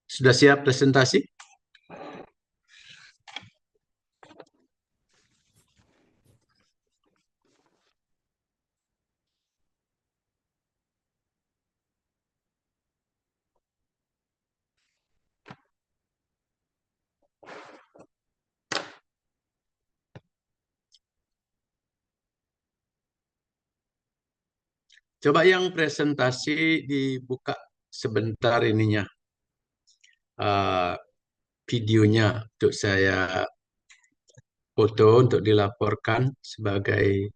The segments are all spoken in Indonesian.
Sudah siap presentasi? Coba yang presentasi dibuka sebentar ininya, eh, videonya untuk saya foto untuk dilaporkan sebagai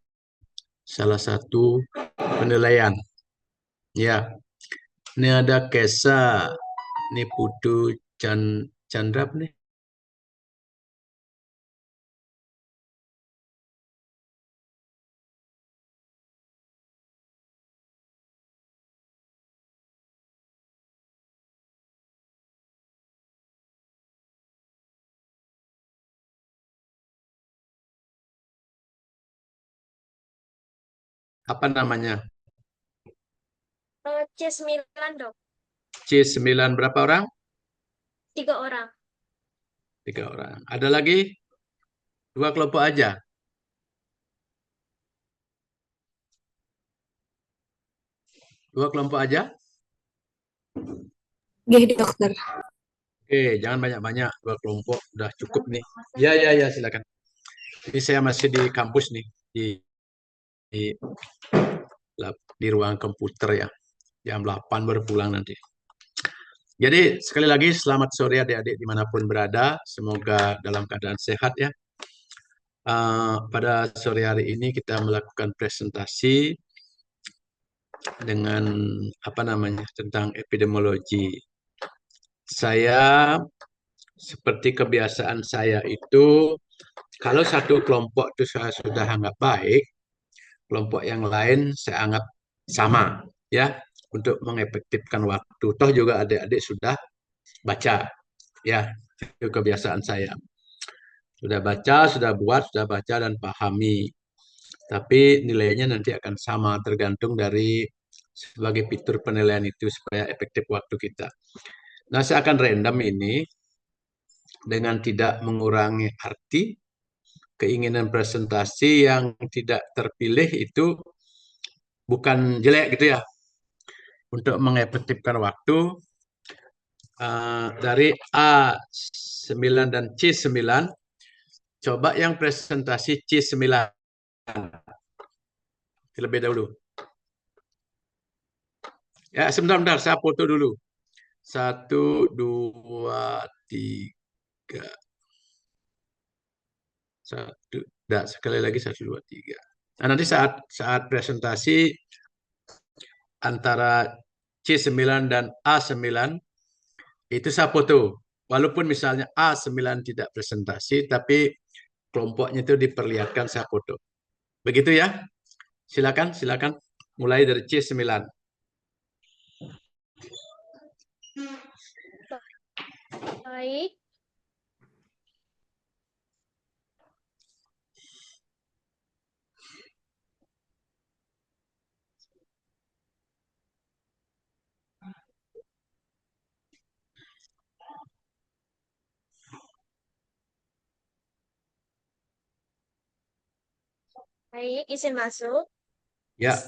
salah satu penilaian. Ya, ini ada Kesa, ini Putu Chandra nih. Apa namanya? C9 dok, C9 berapa orang? 3 orang. 3 orang. Ada lagi? 2 kelompok aja. Dua kelompok aja. Gih dokter. Oke, jangan banyak-banyak. 2 kelompok udah cukup nih. Ya, ya, ya, silakan. Ini saya masih di kampus nih, di, di ruang komputer ya. Jam 8 baru pulang nanti. Jadi sekali lagi selamat sore adik-adik dimanapun berada. Semoga dalam keadaan sehat ya. Pada sore hari ini kita melakukan presentasi dengan apa namanya tentang epidemiologi. Saya seperti kebiasaan saya itu kalau satu kelompok itu saya sudah anggap baik, kelompok yang lain saya anggap sama ya untuk mengefektifkan waktu. Toh juga adik-adik sudah baca ya, itu kebiasaan saya. Sudah baca, sudah buat, sudah baca dan pahami. Tapi nilainya nanti akan sama tergantung dari sebagai fitur penilaian itu supaya efektif waktu kita. Nah, saya akan random ini dengan tidak mengurangi arti keinginan presentasi yang tidak terpilih itu bukan jelek gitu ya. Untuk mengefektifkan waktu dari A9 dan C9, coba yang presentasi C9 terlebih dahulu. Ya, sebentar, saya foto dulu. 1, 2, 3. Satu, enggak, sekali lagi 1, 2, 3. Nah, nanti saat presentasi antara C9 dan A9 itu saya foto. Walaupun misalnya A9 tidak presentasi, tapi kelompoknya itu diperlihatkan saya foto. Begitu ya? Silakan, silakan. Mulai dari C9. Baik. Baik, izin masuk. Ya,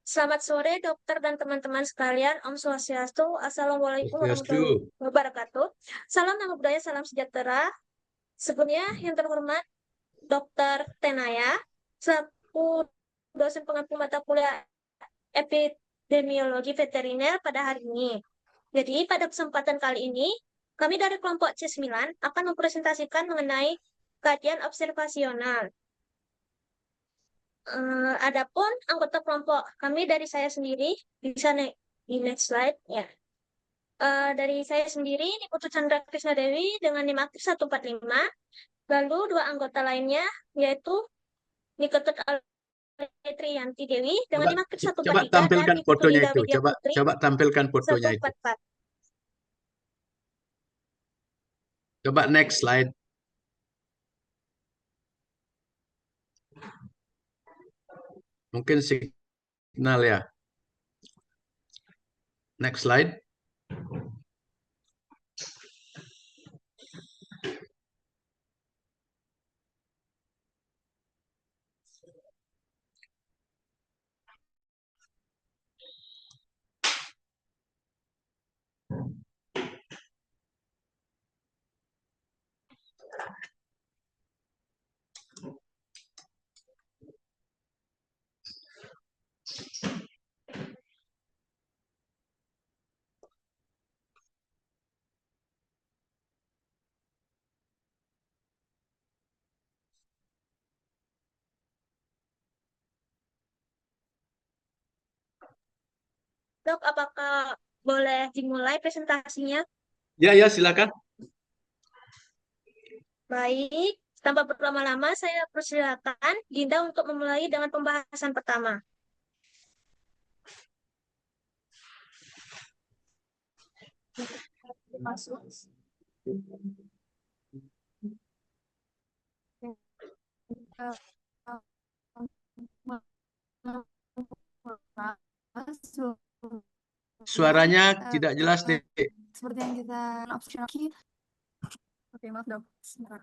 Selamat sore dokter dan teman-teman sekalian. Om Swastiastu. Assalamualaikum warahmatullahi Swastiastu. wabarakatuh. Salam nama budaya, salam sejahtera. Sebelumnya yang terhormat Dokter Tenaya, selaku dosen pengampu mata kuliah epidemiologi veteriner pada hari ini. Jadi pada kesempatan kali ini, kami dari kelompok C9 akan mempresentasikan mengenai kajian observasional. Adapun anggota kelompok kami dari saya sendiri, bisa naik di next slide ya. Dari saya sendiri, Niputu Chandra Krisna Dewi dengan NIM aktif 145, lalu 2 anggota lainnya yaitu Niketut Triyanti Dewi dengan coba NIM aktif coba 143 dan tampilkan Niputu fotonya Linda itu. Widya Coba Putri coba tampilkan fotonya itu. 144. Coba next slide. Mungkin signal ya. Next slide. Dok, apakah boleh dimulai presentasinya? Ya, ya, silakan. Baik, tanpa berlama-lama, saya persilakan Dinda untuk memulai dengan pembahasan pertama. Masuk. Suaranya tidak jelas, Dek. Seperti yang kita opsional. Oke, maaf dok. Sebentar.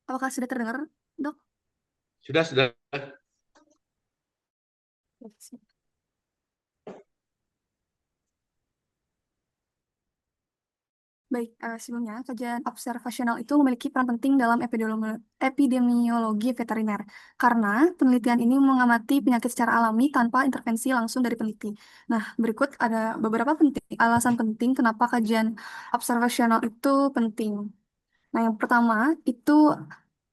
Apakah sudah terdengar, dok? Sudah, sudah. Baik, sebelumnya kajian observasional itu memiliki peran penting dalam epidemiologi veteriner karena penelitian ini mengamati penyakit secara alami tanpa intervensi langsung dari peneliti. Nah, berikut ada beberapa alasan penting kenapa kajian observasional itu penting. Nah, yang pertama itu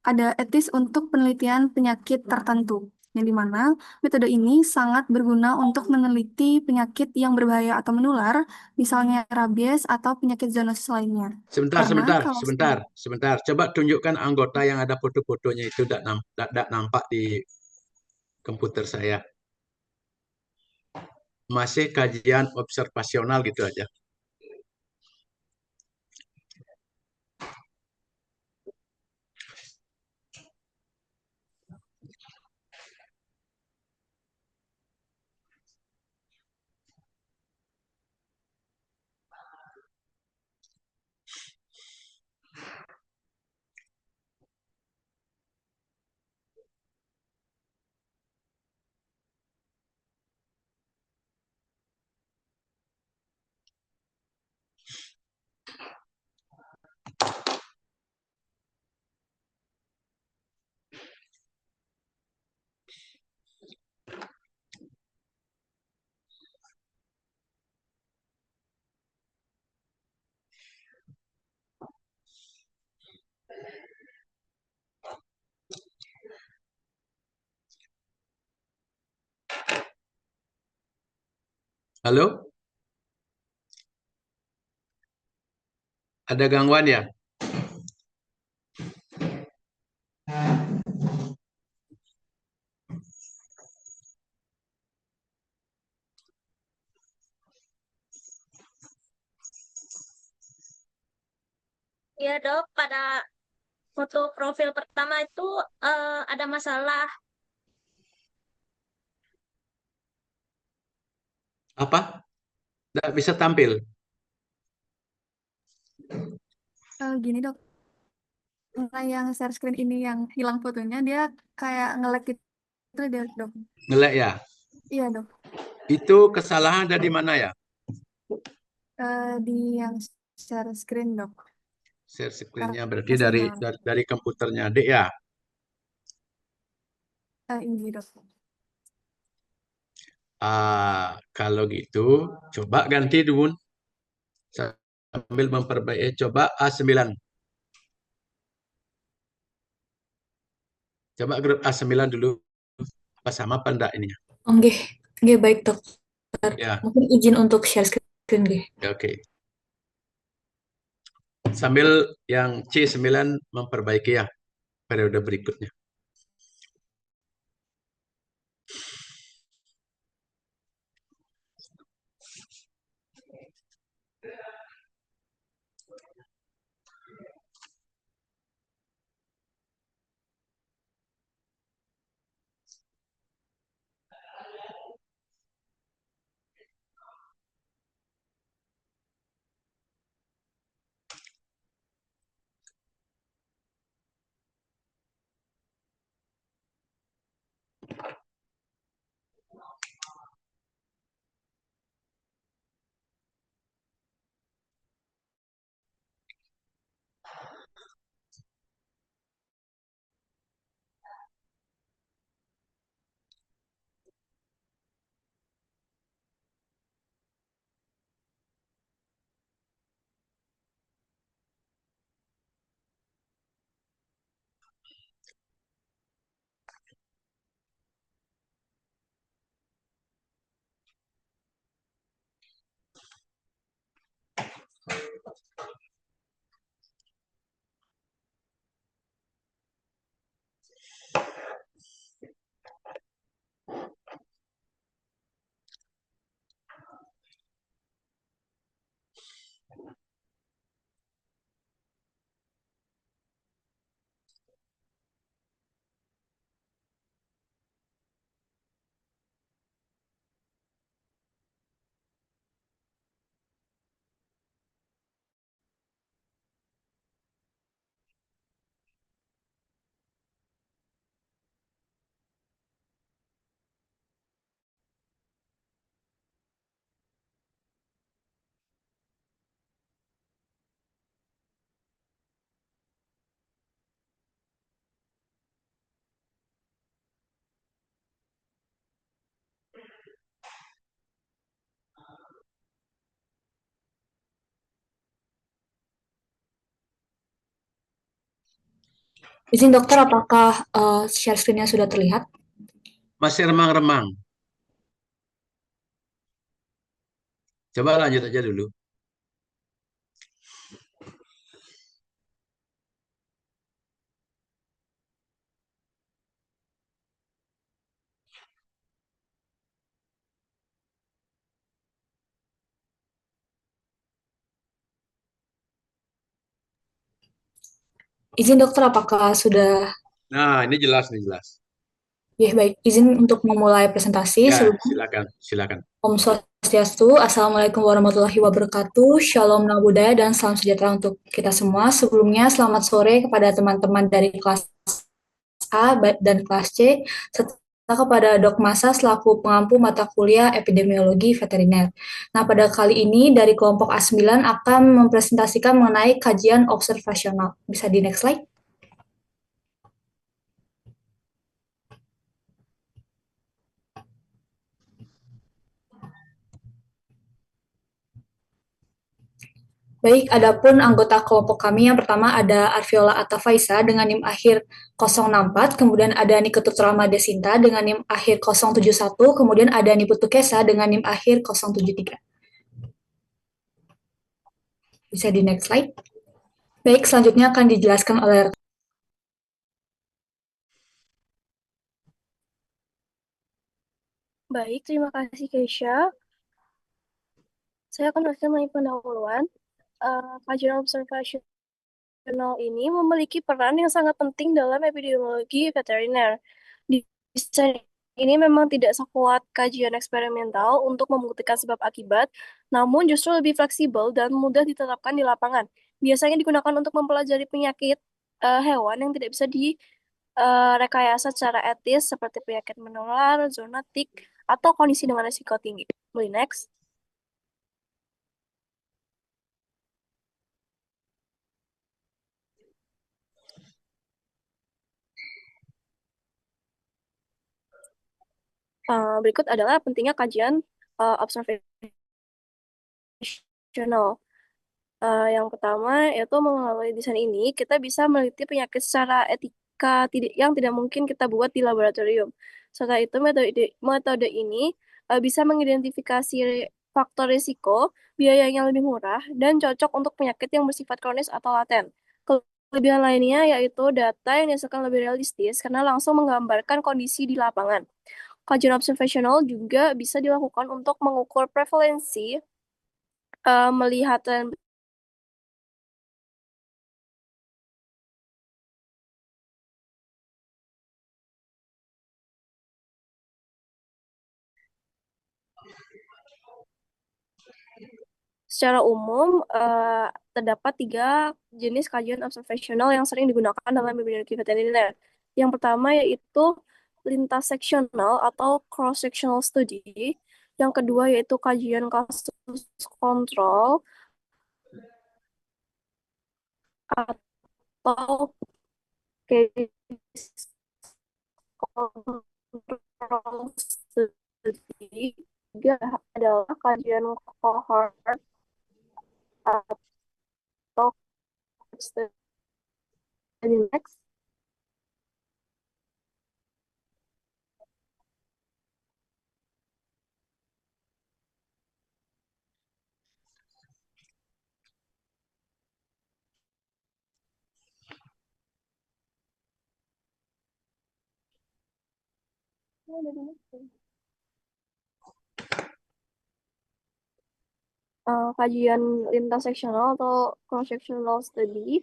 ada etis untuk penelitian penyakit tertentu, yang dimana metode ini sangat berguna untuk meneliti penyakit yang berbahaya atau menular, misalnya rabies atau penyakit zoonosis lainnya. Sebentar, Karena sebentar, kalau sebentar, sebentar. Coba tunjukkan anggota yang ada foto-fotonya itu tidak nampak di komputer saya. Masih kajian observasional gitu aja. Halo? Ada gangguan ya? Ya, dok, pada foto profil pertama itu ada masalah. Apa? Tidak bisa tampil. gini dok, nah yang share screen ini yang hilang fotonya, dia kayak nge-lag gitu dia dok. Ngelek ya? Iya dok. Itu kesalahan ada di mana ya? Di yang share screen dok. Share screen-nya berarti Karena dari, sinyal. dari komputernya adik ya? Ini dok. Kalau gitu, coba ganti dulu. Sambil memperbaiki, coba A9. Coba grup A9 dulu. Apa sama apa enggak ini? Oke, oke baik dokter. Ya, Mungkin izin untuk share screen, nggih. ya, oke. Sambil yang C9 memperbaiki ya periode berikutnya. Izin dokter, apakah share screen-nya sudah terlihat? Masih remang-remang. Coba lanjut aja dulu. Izin dokter, apakah sudah? Nah, ini jelas, ini jelas. Ya, baik. Izin untuk memulai presentasi. Ya, Sebelumnya, silakan, silakan. Om Swastiastu, Assalamualaikum warahmatullahi wabarakatuh, Shalom Nama Budaya, dan salam sejahtera untuk kita semua. Sebelumnya, selamat sore kepada teman-teman dari kelas A dan kelas C, serta kepada Dok Masa selaku pengampu mata kuliah Epidemiologi Veteriner. Nah, pada kali ini dari kelompok A9 akan mempresentasikan mengenai kajian observasional. Bisa di next slide? Baik, adapun anggota kelompok kami yang pertama ada Arviola Atafaisa dengan NIM akhir 064, kemudian ada Niketut Rama Desinta dengan NIM akhir 071, kemudian ada Niputu Kesa dengan NIM akhir 073. Bisa di next slide. Baik, selanjutnya akan dijelaskan oleh Baik, terima kasih Keisha. Saya akan melanjutkan mengenai pendahuluan. Kajian observasional ini memiliki peran yang sangat penting dalam epidemiologi veteriner. Desain ini memang tidak sekuat kajian eksperimental untuk membuktikan sebab akibat, namun justru lebih fleksibel dan mudah diterapkan di lapangan. Biasanya digunakan untuk mempelajari penyakit hewan yang tidak bisa direkayasa secara etis seperti penyakit menular, zoonotik, atau kondisi dengan risiko tinggi. Boleh next. Berikut adalah pentingnya kajian observational. Yang pertama yaitu melalui desain ini kita bisa meneliti penyakit secara etika yang tidak mungkin kita buat di laboratorium. Setelah itu metode ini bisa mengidentifikasi faktor risiko, biayanya lebih murah, dan cocok untuk penyakit yang bersifat kronis atau laten. Kelebihan lainnya yaitu data yang dihasilkan lebih realistis karena langsung menggambarkan kondisi di lapangan. Kajian observational juga bisa dilakukan untuk mengukur prevalensi, melihat tren secara umum. Terdapat 3 jenis kajian observasional yang sering digunakan dalam epidemiologi veteriner. Yang pertama yaitu lintas seksional atau cross-sectional study. Yang kedua yaitu kajian kasus kontrol atau case control study. Tiga adalah kajian cohort atau study. Next. Kajian lintas seksional atau cross-sectional study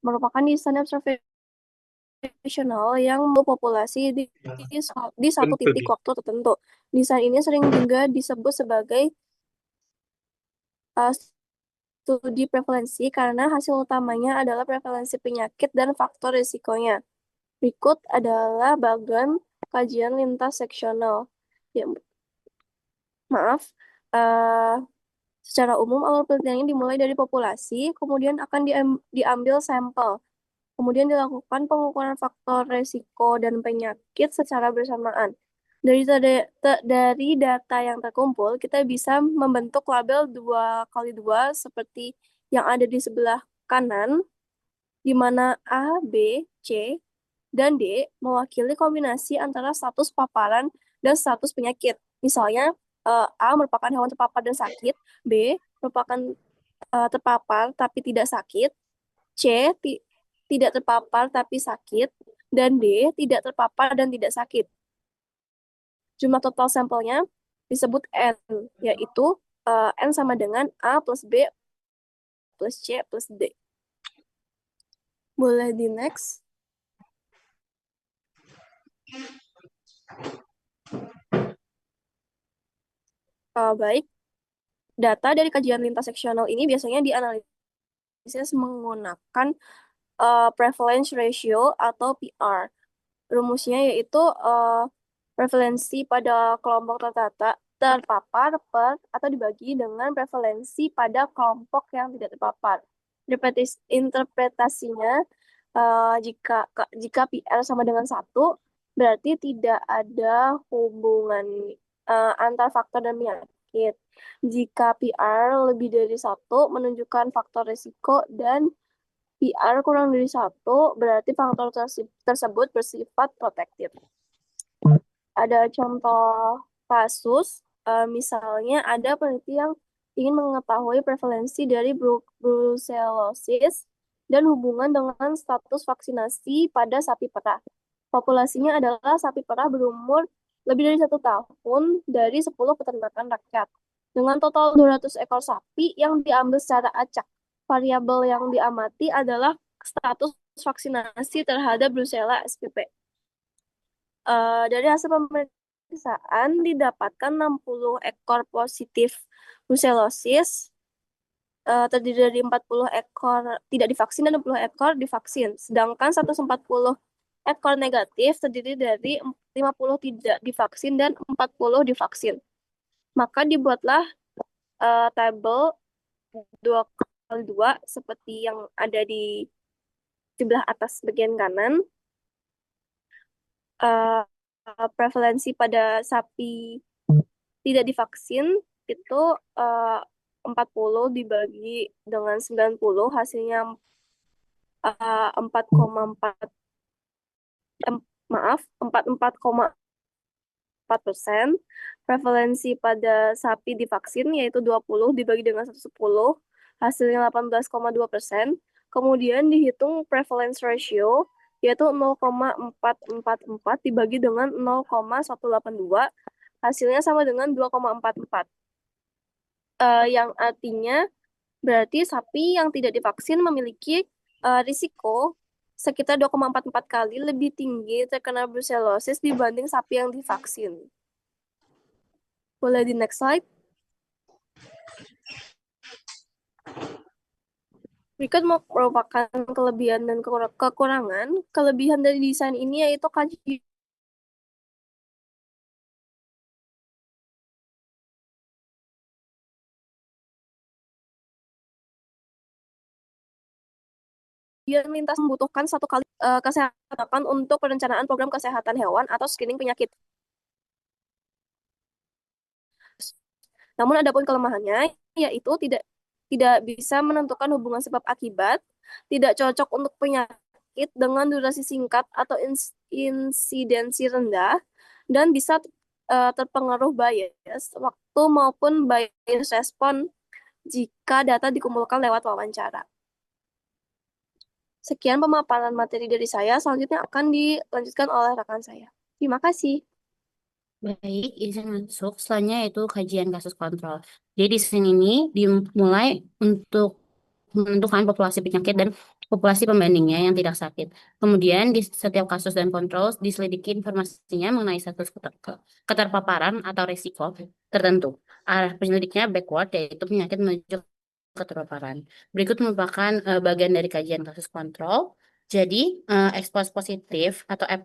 merupakan desain observational yang populasi di satu titik waktu tertentu. Desain ini sering juga disebut sebagai studi prevalensi karena hasil utamanya adalah prevalensi penyakit dan faktor risikonya. Berikut adalah bagian kajian lintas seksional. Ya, maaf. Secara umum, alur penelitian ini dimulai dari populasi, kemudian akan diambil sampel. Kemudian dilakukan pengukuran faktor risiko dan penyakit secara bersamaan. Dari data yang terkumpul, kita bisa membentuk label 2x2 seperti yang ada di sebelah kanan. di mana A, B, C, dan D mewakili kombinasi antara status paparan dan status penyakit. Misalnya, A merupakan hewan terpapar dan sakit, B merupakan terpapar tapi tidak sakit, C tidak terpapar tapi sakit, dan D tidak terpapar dan tidak sakit. Jumlah total sampelnya disebut N, yaitu N sama dengan A plus B plus C plus D. Boleh di next. Baik, data dari kajian lintas seksional ini biasanya dianalisis menggunakan prevalence ratio atau PR. Rumusnya yaitu prevalensi pada kelompok terpapar per atau dibagi dengan prevalensi pada kelompok yang tidak terpapar. Interpretasinya jika PR sama dengan 1, berarti tidak ada hubungan antar faktor dan penyakit. Jika PR lebih dari 1, menunjukkan faktor risiko, dan PR kurang dari 1, berarti faktor tersebut bersifat protektif. Ada contoh kasus, misalnya ada peneliti yang ingin mengetahui prevalensi dari brucellosis dan hubungan dengan status vaksinasi pada sapi perah. Populasinya adalah sapi perah berumur lebih dari 1 tahun dari 10 peternakan rakyat, dengan total 200 ekor sapi yang diambil secara acak. Variabel yang diamati adalah status vaksinasi terhadap Brucella spp. Dari hasil pemeriksaan didapatkan 60 ekor positif brucellosis, terdiri dari 40 ekor tidak divaksin dan 60 ekor divaksin. Sedangkan 140 ekor negatif terdiri dari 50 tidak divaksin dan 40 divaksin. Maka dibuatlah tabel 2x2 seperti yang ada di sebelah atas bagian kanan. Prevalensi pada sapi tidak divaksin itu 40 dibagi dengan 90, hasilnya 44,4%. Prevalensi pada sapi divaksin yaitu 20 dibagi dengan 110, hasilnya 18,2%. Kemudian dihitung prevalence ratio yaitu 0,444 dibagi dengan 0,182, hasilnya sama dengan 2,44. Yang artinya berarti sapi yang tidak divaksin memiliki risiko sekitar 2,44 kali lebih tinggi terkena brucellosis dibanding sapi yang divaksin. Boleh di next slide. Berikut merupakan kelebihan dan kekurangan. Kelebihan dari desain ini yaitu kajian lintas membutuhkan 1 kali kesehatan untuk perencanaan program kesehatan hewan atau screening penyakit. Namun ada pun kelemahannya, yaitu tidak bisa menentukan hubungan sebab akibat, tidak cocok untuk penyakit dengan durasi singkat atau insidensi rendah, dan bisa terpengaruh bias waktu maupun bias respon jika data dikumpulkan lewat wawancara. Sekian pemaparan materi dari saya, selanjutnya akan dilanjutkan oleh rekan saya. Terima kasih. Baik, izin masuk. Selanjutnya yaitu kajian kasus kontrol. Jadi di sini ini dimulai untuk menentukan populasi penyakit dan populasi pembandingnya yang tidak sakit. Kemudian di setiap kasus dan kontrol diselidiki informasinya mengenai status keterpaparan atau risiko tertentu. Arah penyelidiknya backward, yaitu penyakit menuju keterpaparan. Berikut merupakan bagian dari kajian kasus kontrol. Jadi, expose positif atau E+,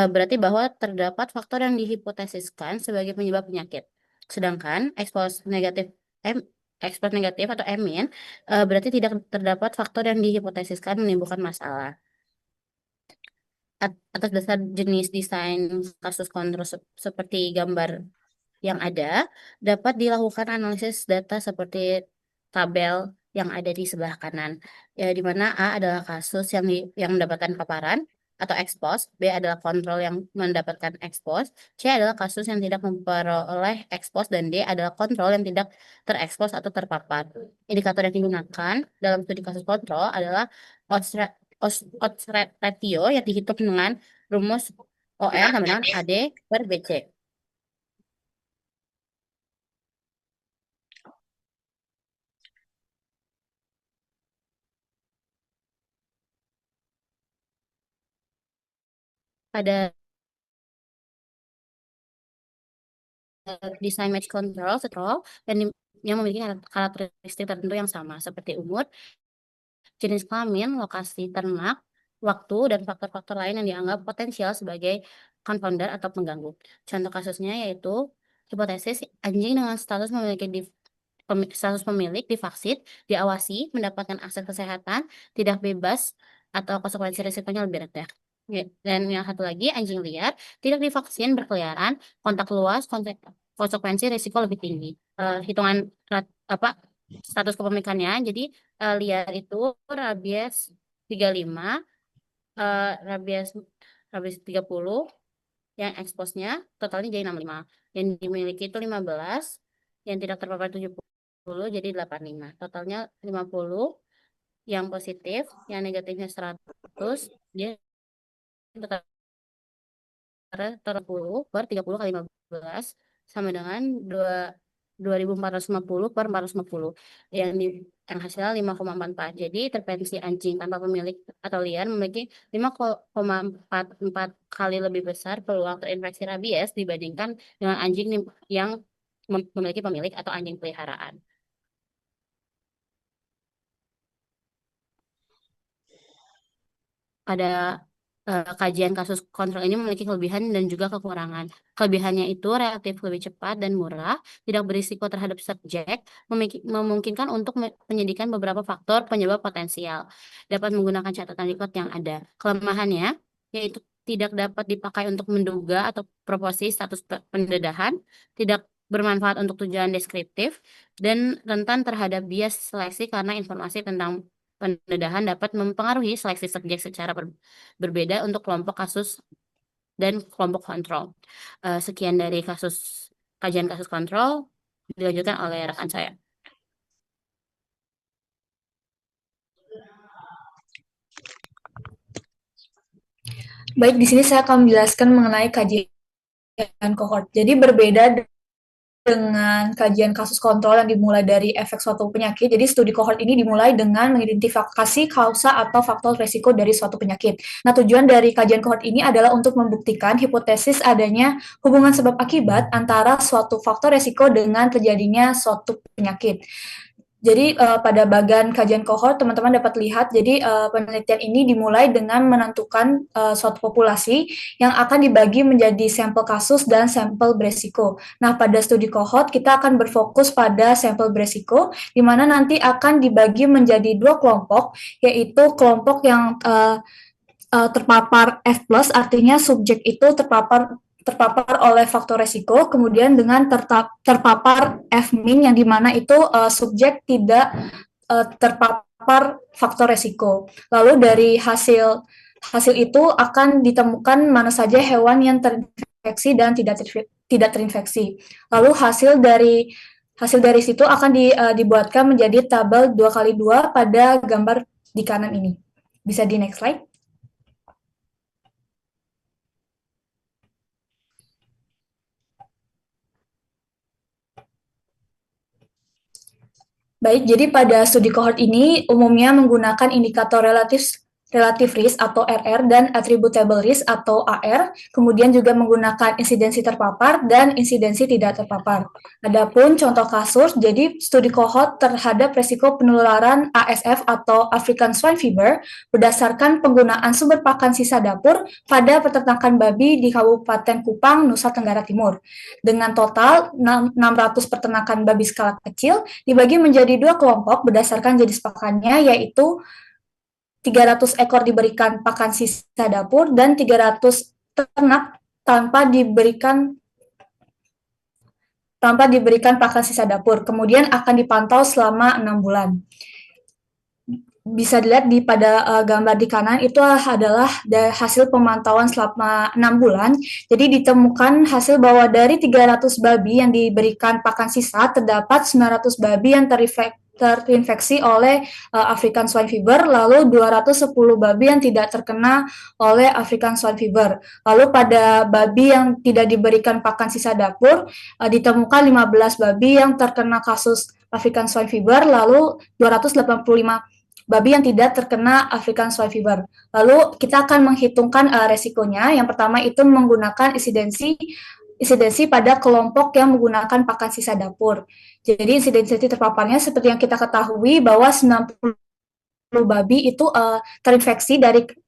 berarti bahwa terdapat faktor yang dihipotesiskan sebagai penyebab penyakit. Sedangkan expose negatif atau EMIN berarti tidak terdapat faktor yang dihipotesiskan menimbulkan masalah. Atas dasar jenis desain kasus kontrol seperti gambar yang ada, dapat dilakukan analisis data seperti tabel yang ada di sebelah kanan. Ya, di mana A adalah kasus yang mendapatkan paparan atau expose, B adalah kontrol yang mendapatkan expose, C adalah kasus yang tidak memperoleh expose, dan D adalah kontrol yang tidak terekspos atau terpapar. Indikator yang digunakan dalam studi kasus kontrol adalah odds ratio yang dihitung dengan rumus OR sama dengan AD per BC. Pada desain match control yang memiliki karakteristik tertentu yang sama seperti umur, jenis kelamin, lokasi ternak, waktu, dan faktor-faktor lain yang dianggap potensial sebagai confounder atau pengganggu. Contoh kasusnya yaitu hipotesis anjing dengan status status pemilik divaksin, diawasi, mendapatkan akses kesehatan, tidak bebas, atau konsekuensi risikonya lebih rendah. Dan yang satu lagi, anjing liar, tidak divaksin, berkeliaran, kontak luas, konsekuensi risiko lebih tinggi. Hitungan status kepemilikannya, jadi liar itu rabies 35, rabies 30, yang eksposnya totalnya jadi 65. Yang dimiliki itu 15, yang tidak terpapar 70, jadi 85. Totalnya 50, yang positif, yang negatifnya 100, dia total 30 per 30 kali 15 sama dengan 2.450 per 450. Yang hasilnya 5,44. Jadi intervensi anjing tanpa pemilik atau liar memiliki 5,44 kali lebih besar peluang terinfeksi rabies dibandingkan dengan anjing yang memiliki pemilik atau anjing peliharaan. Pada kajian kasus kontrol ini memiliki kelebihan dan juga kekurangan. Kelebihannya itu relatif lebih cepat dan murah, tidak berisiko terhadap subjek, memungkinkan untuk penyidikan beberapa faktor penyebab potensial, dapat menggunakan catatan record yang ada. Kelemahannya yaitu tidak dapat dipakai untuk menduga atau proposi status pendedahan, tidak bermanfaat untuk tujuan deskriptif, dan rentan terhadap bias seleksi karena informasi tentang pendedahan dapat mempengaruhi seleksi subjek secara berbeda untuk kelompok kasus dan kelompok kontrol. Sekian dari kajian kasus kontrol, dilanjutkan oleh rekan saya. Baik, di sini saya akan menjelaskan mengenai kajian kohort. Jadi berbeda dengan kajian kasus kontrol yang dimulai dari efek suatu penyakit, jadi studi kohort ini dimulai dengan mengidentifikasi kausa atau faktor resiko dari suatu penyakit. Nah, tujuan dari kajian kohort ini adalah untuk membuktikan hipotesis adanya hubungan sebab akibat antara suatu faktor resiko dengan terjadinya suatu penyakit. Jadi pada bagian kajian kohort teman-teman dapat lihat, jadi penelitian ini dimulai dengan menentukan suatu populasi yang akan dibagi menjadi sampel kasus dan sampel beresiko. Nah, pada studi kohort kita akan berfokus pada sampel beresiko, di mana nanti akan dibagi menjadi dua kelompok, yaitu kelompok yang terpapar F+, artinya subjek itu terpapar oleh faktor resiko, kemudian dengan terpapar F-min yang dimana itu subjek tidak terpapar faktor resiko. Lalu dari hasil itu akan ditemukan mana saja hewan yang terinfeksi dan tidak terinfeksi. Lalu hasil dari situ akan dibuatkan menjadi tabel 2x2 pada gambar di kanan ini. Bisa di next slide. Baik, jadi pada studi kohort ini umumnya menggunakan indikator relatif risk atau RR dan attributable risk atau AR, kemudian juga menggunakan insidensi terpapar dan insidensi tidak terpapar. Adapun contoh kasus, jadi studi kohort terhadap resiko penularan ASF atau African Swine Fever berdasarkan penggunaan sumber pakan sisa dapur pada peternakan babi di Kabupaten Kupang, Nusa Tenggara Timur. Dengan total 600 peternakan babi skala kecil dibagi menjadi dua kelompok berdasarkan jenis pakannya, yaitu 300 ekor diberikan pakan sisa dapur dan 300 ternak tanpa diberikan pakan sisa dapur. Kemudian akan dipantau selama 6 bulan. bisa dilihat pada gambar di kanan itu adalah hasil pemantauan selama 6 bulan. Jadi ditemukan hasil bahwa dari 300 babi yang diberikan pakan sisa, terdapat 900 babi yang terinfeksi oleh African Swine Fever, lalu 210 babi yang tidak terkena oleh African Swine Fever. Lalu pada babi yang tidak diberikan pakan sisa dapur, ditemukan 15 babi yang terkena kasus African Swine Fever, lalu 285 babi yang tidak terkena African Swine Fever. Lalu kita akan menghitungkan resikonya. Yang pertama itu menggunakan insidensi pada kelompok yang menggunakan pakan sisa dapur. Jadi insidensi terpaparnya seperti yang kita ketahui bahwa 90 babi itu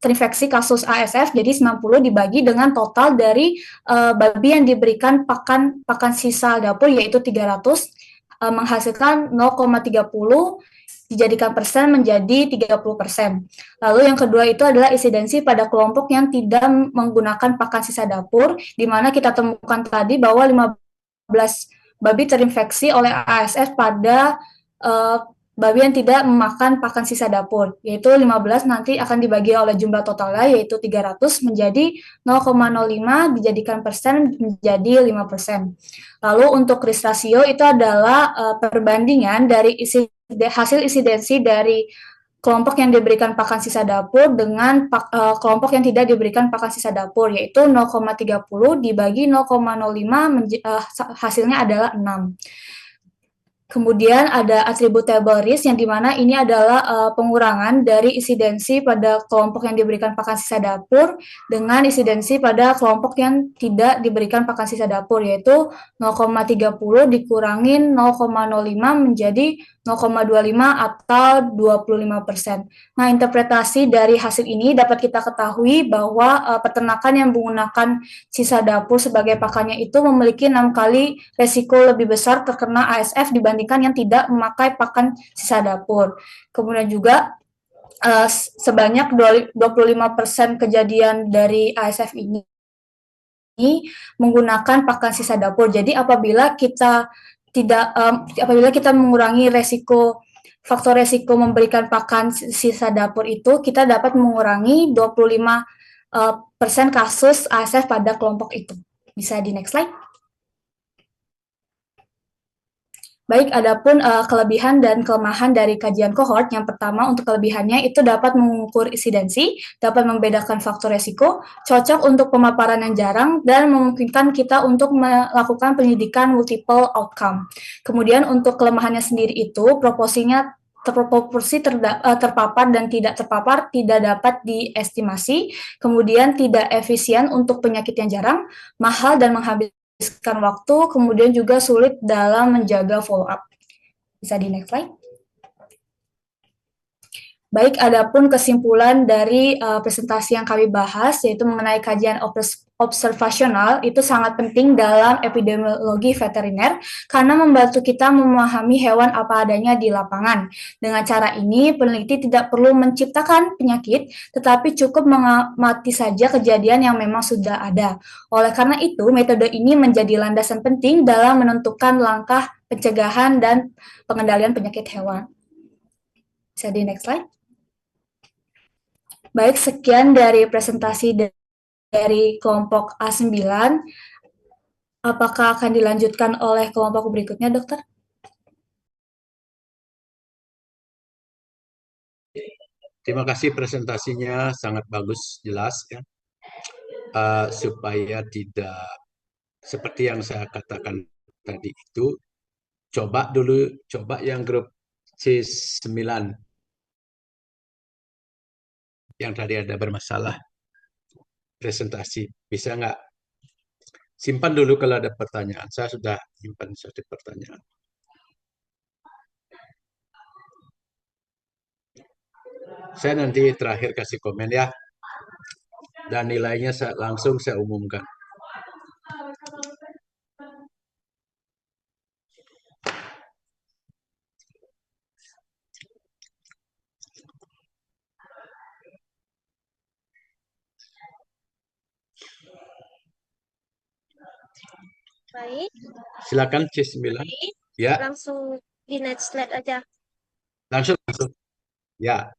terinfeksi kasus ASF, jadi 90 dibagi dengan total dari babi yang diberikan pakan sisa dapur yaitu 300, menghasilkan 0,30 dijadikan persen menjadi 30%. Lalu yang kedua itu adalah insidensi pada kelompok yang tidak menggunakan pakan sisa dapur, di mana kita temukan tadi bahwa 15 babi terinfeksi oleh ASF pada babi yang tidak memakan pakan sisa dapur, yaitu 15 nanti akan dibagi oleh jumlah totalnya, yaitu 300 menjadi 0,05 dijadikan persen menjadi 5%. Lalu untuk risk ratio itu adalah perbandingan dari hasil insidensi dari kelompok yang diberikan pakan sisa dapur dengan kelompok yang tidak diberikan pakan sisa dapur, yaitu 0,30 dibagi 0,05 hasilnya adalah 6. Kemudian ada attributable risk yang dimana ini adalah pengurangan dari insidensi pada kelompok yang diberikan pakan sisa dapur dengan insidensi pada kelompok yang tidak diberikan pakan sisa dapur, yaitu 0,30 dikurangin 0,05 menjadi 0,25 atau 25%. Nah, interpretasi dari hasil ini dapat kita ketahui bahwa peternakan yang menggunakan sisa dapur sebagai pakannya itu memiliki 6 kali resiko lebih besar terkena ASF dibandingkan yang tidak memakai pakan sisa dapur. Kemudian juga sebanyak 25% kejadian dari ASF ini menggunakan pakan sisa dapur. Jadi apabila kita mengurangi faktor resiko memberikan pakan sisa dapur itu, kita dapat mengurangi 25% kasus ASF pada kelompok itu. Bisa di next slide. Baik, adapun kelebihan dan kelemahan dari kajian kohort. Yang pertama, untuk kelebihannya itu dapat mengukur insidensi, dapat membedakan faktor resiko, cocok untuk pemaparan yang jarang, dan memungkinkan kita untuk melakukan penyidikan multiple outcome. Kemudian untuk kelemahannya sendiri itu, proporsinya terproporsi terpapar dan tidak terpapar tidak dapat diestimasi, kemudian tidak efisien untuk penyakit yang jarang, mahal dan menghabiskan waktu, kemudian juga sulit dalam menjaga follow up. Bisa di next slide. Baik, adapun kesimpulan dari presentasi yang kami bahas, yaitu mengenai kajian observasional, itu sangat penting dalam epidemiologi veteriner, karena membantu kita memahami hewan apa adanya di lapangan. Dengan cara ini, peneliti tidak perlu menciptakan penyakit, tetapi cukup mengamati saja kejadian yang memang sudah ada. Oleh karena itu, metode ini menjadi landasan penting dalam menentukan langkah pencegahan dan pengendalian penyakit hewan. Bisa di next slide. Baik, sekian dari presentasi dari kelompok A9. Apakah akan dilanjutkan oleh kelompok berikutnya, Dokter? Terima kasih, presentasinya sangat bagus, jelas ya. Supaya tidak seperti yang saya katakan tadi itu, coba yang grup C9 yang tadi ada bermasalah presentasi. Bisa nggak simpan dulu kalau ada pertanyaan. Saya sudah simpan satu pertanyaan. Saya nanti terakhir kasih komen ya. Dan nilainya langsung saya umumkan. Baik, Silakan C9. Ya, langsung di next slide aja. langsung. Ya.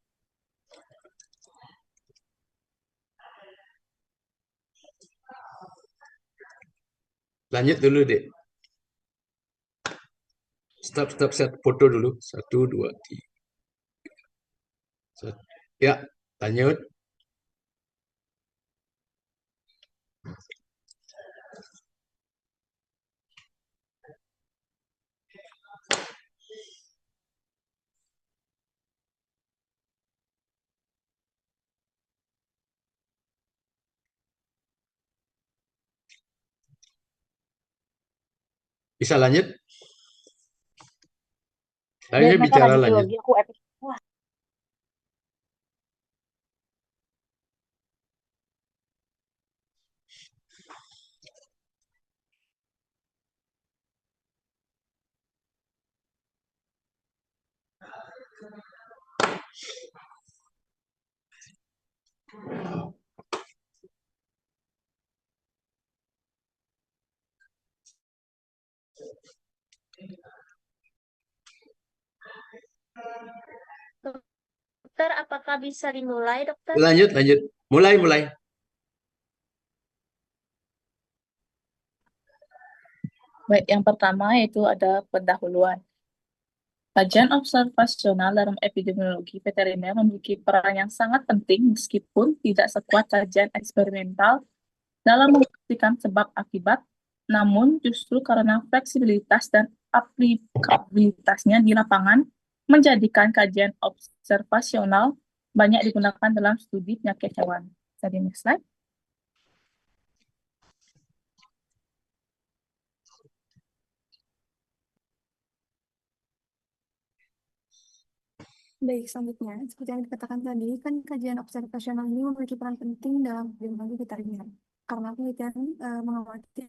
Lanjut dulu, Dek. Stop, set foto dulu. 1, 2, 3. Ya, lanjut. Bisa lanjut? Lanjut Mereka bicara lanjut lanjut. biologi, aku epic. Wah, Dokter, apakah bisa dimulai, dokter? Lanjut. Mulai. Baik, yang pertama yaitu ada pendahuluan. Kajian observasional dalam epidemiologi veteriner memiliki peran yang sangat penting meskipun tidak sekuat kajian eksperimental dalam membuktikan sebab akibat, namun justru karena fleksibilitas dan aplikabilitasnya di lapangan menjadikan kajian observasional banyak digunakan dalam studi penyakit hewan. Jadi next slide. Baik, selanjutnya, seperti yang dikatakan tadi, kan kajian observasional ini memiliki peran penting dalam epidemiologi veteriner. Karena penelitian mengamati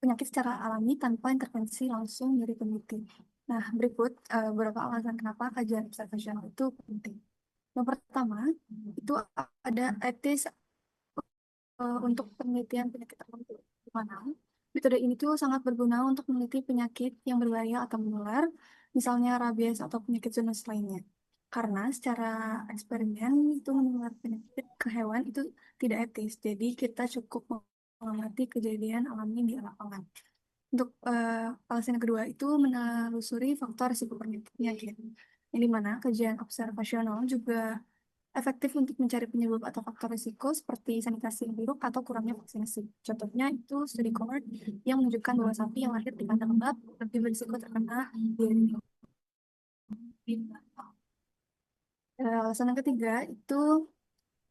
penyakit secara alami tanpa intervensi langsung dari peneliti. Nah, berikut beberapa alasan kenapa kajian observasional itu penting. Yang pertama, itu ada etis untuk penelitian penyakit tertentu. Di mana metode ini tuh sangat berguna untuk meneliti penyakit yang berbahaya atau menular, misalnya rabies atau penyakit zoonosis lainnya. Karena secara eksperimen itu menular penyakit ke hewan itu tidak etis. Jadi kita cukup mengamati kejadian alami di lapangan. Untuk alasan yang kedua itu menelusuri faktor risiko penyakit. Yang dimana kajian observasional juga efektif untuk mencari penyebab atau faktor risiko seperti sanitasi yang buruk atau kurangnya vaksinasi. Contohnya itu studi cohort yang menunjukkan bahwa sapi yang lahir di kandang lembab lebih berisiko terkena diare. Alasan yang ketiga itu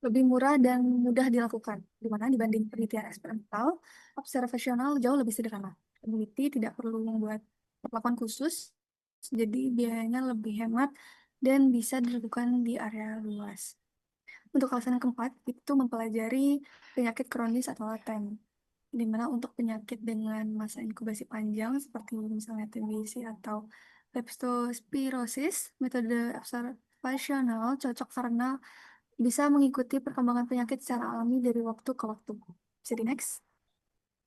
lebih murah dan mudah dilakukan, di mana dibanding penelitian eksperimental, observasional jauh lebih sederhana. Peneliti tidak perlu membuat perlakuan khusus, jadi biayanya lebih hemat dan bisa dilakukan di area luas. Untuk alasan yang keempat, itu mempelajari penyakit kronis atau laten, di mana untuk penyakit dengan masa inkubasi panjang, seperti misalnya TBC atau leptospirosis, metode observasional cocok karena bisa mengikuti perkembangan penyakit secara alami dari waktu ke waktu. Bisa di next.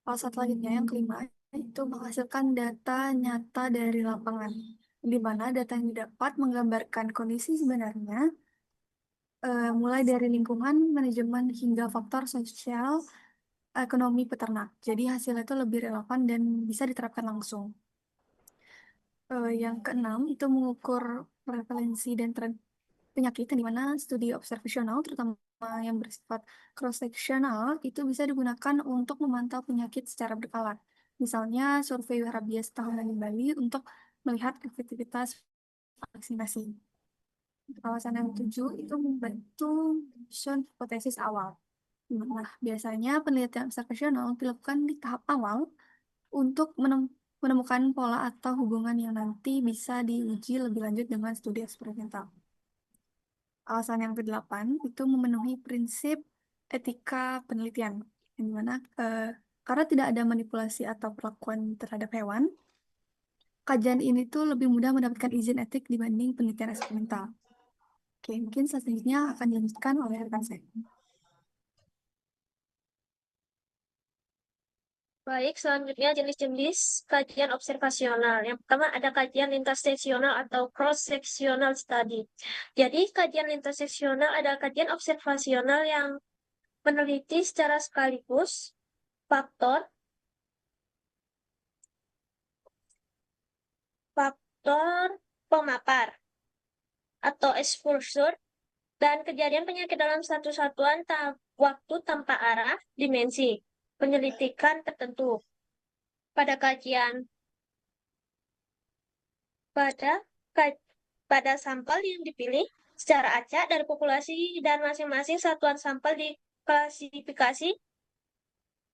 Alasan selanjutnya yang kelima, itu menghasilkan data nyata dari lapangan, di mana data yang didapat menggambarkan kondisi sebenarnya mulai dari lingkungan, manajemen, hingga faktor sosial, ekonomi peternak. Jadi hasilnya itu lebih relevan dan bisa diterapkan langsung. Yang keenam, itu mengukur prevalensi dan tren penyakit, di mana studi observasional, terutama yang bersifat cross-sectional, itu bisa digunakan untuk memantau penyakit secara berkala. Misalnya, survei rabies tahunan di Bali untuk melihat efektivitas vaksinasi. Alasan yang ketujuh itu membantu menyusun hipotesis awal. Nah, biasanya penelitian observasional dilakukan di tahap awal untuk menemukan pola atau hubungan yang nanti bisa diuji lebih lanjut dengan studi eksperimental. Alasan yang kedelapan itu memenuhi prinsip etika penelitian, yang dimana karena tidak ada manipulasi atau perlakuan terhadap hewan, kajian ini tuh lebih mudah mendapatkan izin etik dibanding penelitian eksperimental. Oke, mungkin selanjutnya akan dilanjutkan oleh rekan saya. Baik, selanjutnya jenis-jenis kajian observasional. Yang pertama ada kajian lintas seksional atau cross-sectional study. Jadi, kajian lintas seksional adalah kajian observasional yang meneliti secara sekaligus faktor faktor pemapar atau exposure dan kejadian penyakit dalam satu satuan waktu tanpa arah dimensi penyelidikan tertentu. Pada kajian pada sampel yang dipilih secara acak dari populasi dan masing-masing satuan sampel diklasifikasi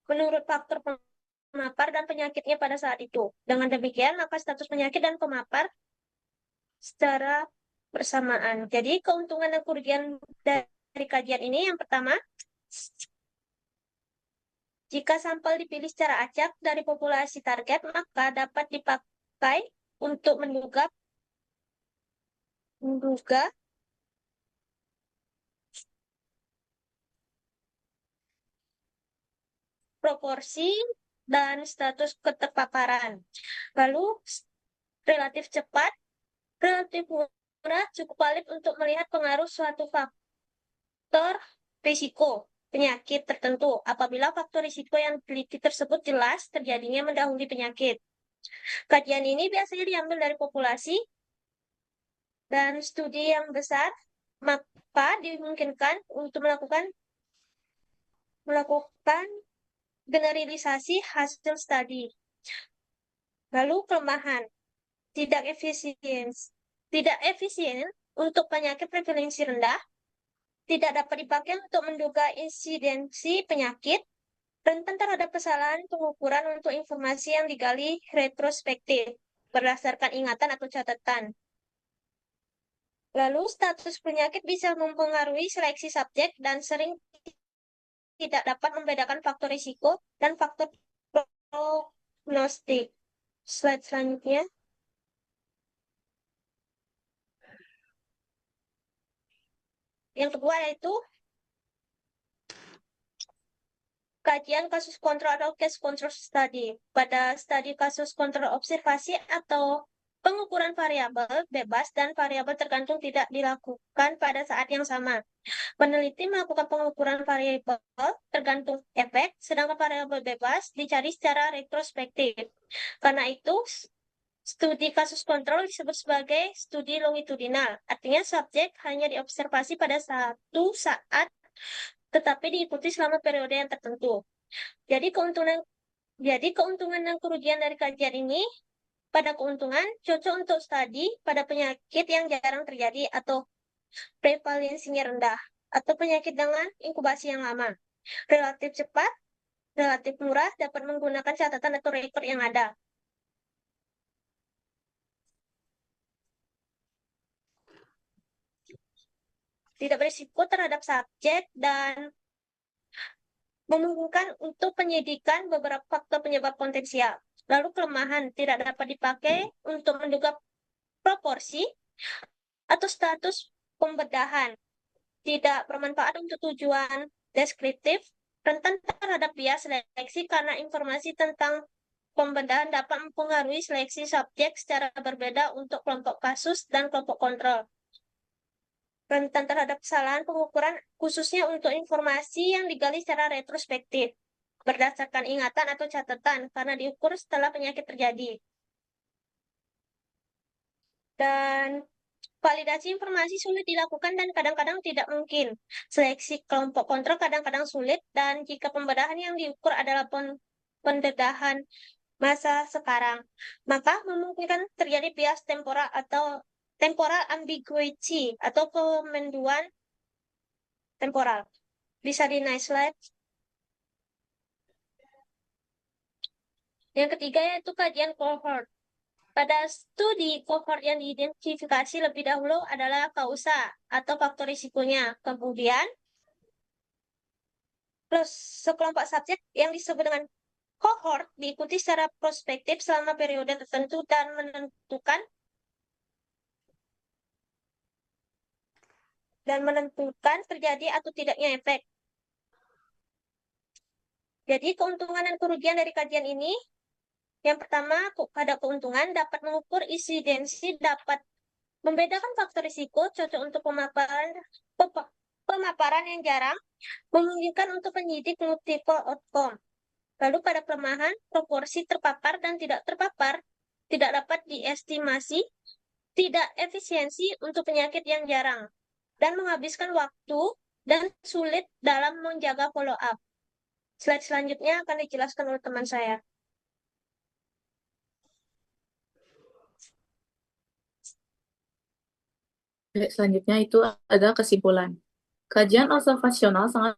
menurut faktor pemapar dan penyakitnya pada saat itu. Dengan demikian, maka status penyakit dan pemapar secara bersamaan. Jadi, keuntungan dan kerugian dari kajian ini yang pertama, jika sampel dipilih secara acak dari populasi target, maka dapat dipakai untuk menduga proporsi dan status keterpaparan. Lalu, relatif cepat, relatif murah, cukup valid untuk melihat pengaruh suatu faktor risiko penyakit tertentu apabila faktor risiko yang diteliti tersebut jelas terjadinya mendahului penyakit. Kajian ini biasanya diambil dari populasi dan studi yang besar, maka dimungkinkan untuk melakukan generalisasi hasil studi. Lalu kelemahan, tidak efisien untuk penyakit prevalensi rendah, tidak dapat dipakai untuk menduga insidensi penyakit, rentan terhadap kesalahan pengukuran untuk informasi yang digali retrospektif berdasarkan ingatan atau catatan. Lalu status penyakit bisa mempengaruhi seleksi subjek dan sering tidak dapat membedakan faktor risiko dan faktor prognostik. Slide selanjutnya. Yang kedua yaitu kajian kasus kontrol atau case control study. Pada studi kasus kontrol observasi atau pengukuran variabel bebas dan variabel tergantung tidak dilakukan pada saat yang sama. Peneliti melakukan pengukuran variabel tergantung efek, sedangkan variabel bebas dicari secara retrospektif. Karena itu, studi kasus kontrol disebut sebagai studi longitudinal. Artinya subjek hanya diobservasi pada satu saat, tetapi diikuti selama periode yang tertentu. Jadi keuntungan dan kerugian dari kajian ini, pada keuntungan cocok untuk studi pada penyakit yang jarang terjadi atau prevalensinya rendah, atau penyakit dengan inkubasi yang lama. Relatif cepat, relatif murah, dapat menggunakan catatan atau rekor yang ada. Tidak berisiko terhadap subjek dan memungkinkan untuk penyidikan beberapa faktor penyebab potensial. Lalu kelemahan tidak dapat dipakai untuk menduga proporsi atau status pembedahan. Tidak bermanfaat untuk tujuan deskriptif, rentan terhadap bias seleksi karena informasi tentang pembedahan dapat mempengaruhi seleksi subjek secara berbeda untuk kelompok kasus dan kelompok kontrol. Rentan terhadap kesalahan pengukuran khususnya untuk informasi yang digali secara retrospektif berdasarkan ingatan atau catatan karena diukur setelah penyakit terjadi. Dan validasi informasi sulit dilakukan dan kadang-kadang tidak mungkin. Seleksi kelompok kontrol kadang-kadang sulit dan jika pembedahan yang diukur adalah pendedahan masa sekarang, maka memungkinkan terjadi bias temporal atau temporal ambiguity atau kemenduan temporal. Bisa di next slide. Yang ketiga yaitu kajian cohort. Pada studi cohort yang diidentifikasi lebih dahulu adalah kausa atau faktor risikonya. Kemudian, plus sekelompok subjek yang disebut dengan cohort diikuti secara prospektif selama periode tertentu dan menentukan terjadi atau tidaknya efek. Jadi keuntungan dan kerugian dari kajian ini, yang pertama pada keuntungan dapat mengukur insidensi, dapat membedakan faktor risiko, cocok untuk pemaparan yang jarang, memungkinkan untuk penyidik multiple outcome. Lalu pada kelemahan, proporsi terpapar dan tidak terpapar tidak dapat diestimasi, tidak efisiensi untuk penyakit yang jarang, dan menghabiskan waktu dan sulit dalam menjaga follow up. Slide selanjutnya akan dijelaskan oleh teman saya. Selanjutnya itu ada kesimpulan. Kajian observasional sangat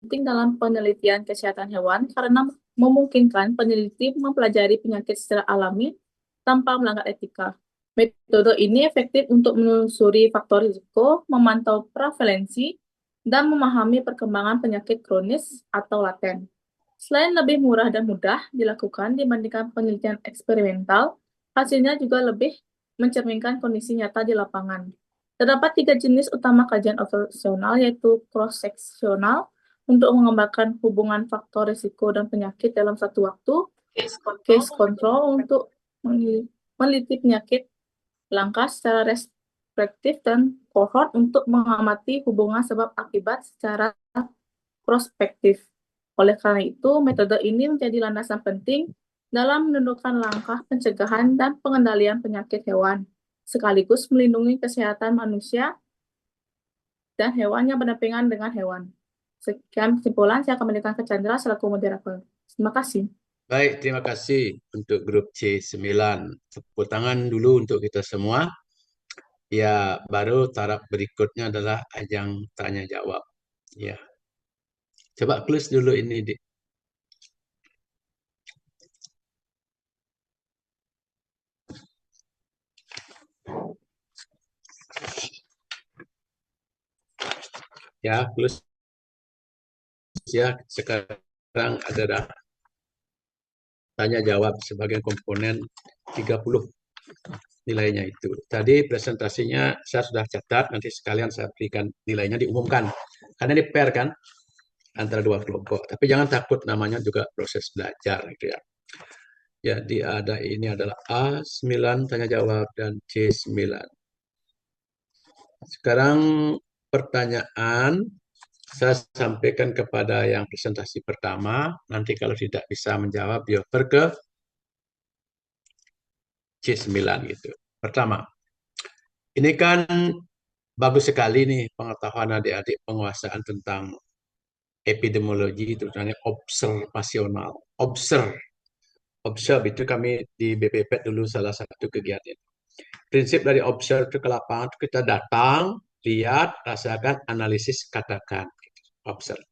penting dalam penelitian kesehatan hewan karena memungkinkan peneliti mempelajari penyakit secara alami tanpa melanggar etika. Metode ini efektif untuk menelusuri faktor risiko, memantau prevalensi, dan memahami perkembangan penyakit kronis atau laten. Selain lebih murah dan mudah dilakukan dibandingkan penelitian eksperimental, hasilnya juga lebih mencerminkan kondisi nyata di lapangan. Terdapat 3 jenis utama kajian observasional, yaitu cross-seksional untuk mengembangkan hubungan faktor risiko dan penyakit dalam satu waktu, case control untuk meneliti penyakit langka secara retrospektif, dan cohort untuk mengamati hubungan sebab akibat secara prospektif. Oleh karena itu, metode ini menjadi landasan penting dalam menentukan langkah pencegahan dan pengendalian penyakit hewan, sekaligus melindungi kesehatan manusia dan hewan yang berdampingan dengan hewan. Sekian kesimpulan, saya akan memberikan ke Chandra selaku moderator. Terima kasih. Baik, terima kasih untuk grup C9. Tepuk tangan dulu untuk kita semua. Ya, baru taraf berikutnya adalah ajang tanya jawab. Ya. Coba close dulu ini, Dik. Ya, close ya. Sekarang ada tanya jawab sebagai komponen 30 nilainya itu. Tadi presentasinya saya sudah catat, nanti sekalian saya berikan nilainya diumumkan. Karena ini pair kan antara dua kelompok. Tapi jangan takut, namanya juga proses belajar gitu ya. Jadi ini adalah A9 tanya jawab dan C9. Sekarang pertanyaan saya sampaikan kepada yang presentasi pertama. Nanti kalau tidak bisa menjawab, dioper ke C9 gitu. Pertama, ini kan bagus sekali nih pengetahuan adik-adik penguasaan tentang epidemiologi, terutama observasional. Observe itu kami di BPPET dulu salah satu kegiatan. Prinsip dari observe itu ke lapangan, itu kita datang, lihat, rasakan, analisis, katakan. Observe.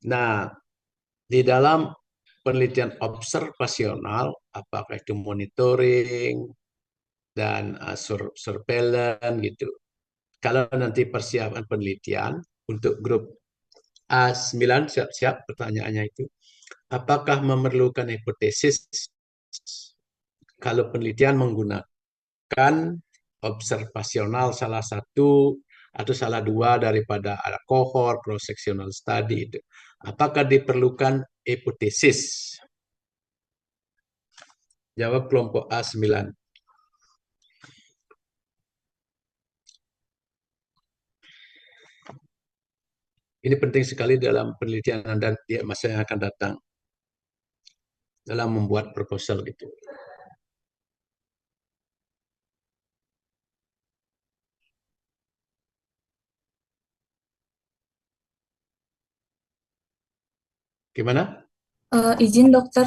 Nah, di dalam penelitian observasional, apakah itu monitoring dan surveillance gitu. Kalau nanti persiapan penelitian untuk grup A9, siap-siap pertanyaannya itu. Apakah memerlukan hipotesis kalau penelitian menggunakan observasional salah satu atau salah dua daripada ada cohort, cross-sectional study itu. Apakah diperlukan hipotesis? Jawab kelompok A9. Ini penting sekali dalam penelitian Anda di masa yang akan datang. Dalam membuat proposal gitu. Gimana? Izin dokter,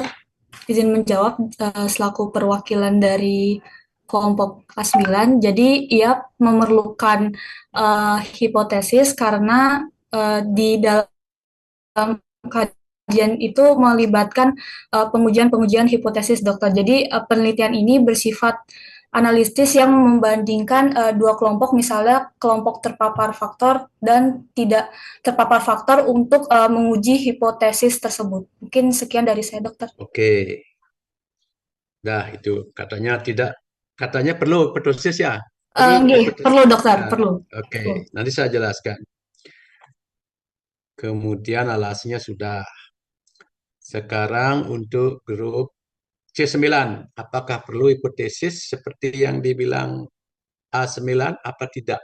izin menjawab selaku perwakilan dari kelompok A9. Jadi ia memerlukan hipotesis karena di dalam kajian itu melibatkan pengujian-pengujian hipotesis dokter. Jadi penelitian ini bersifat analisis yang membandingkan dua kelompok, misalnya kelompok terpapar faktor dan tidak terpapar faktor untuk menguji hipotesis tersebut. Mungkin sekian dari saya, dokter. Oke. Nah, itu katanya perlu hipotesis ya? Perlu dokter, Nah, perlu. Oke, nanti saya jelaskan. Kemudian alasnya sudah. Sekarang untuk grup C9, apakah perlu hipotesis seperti yang dibilang A9 apa tidak?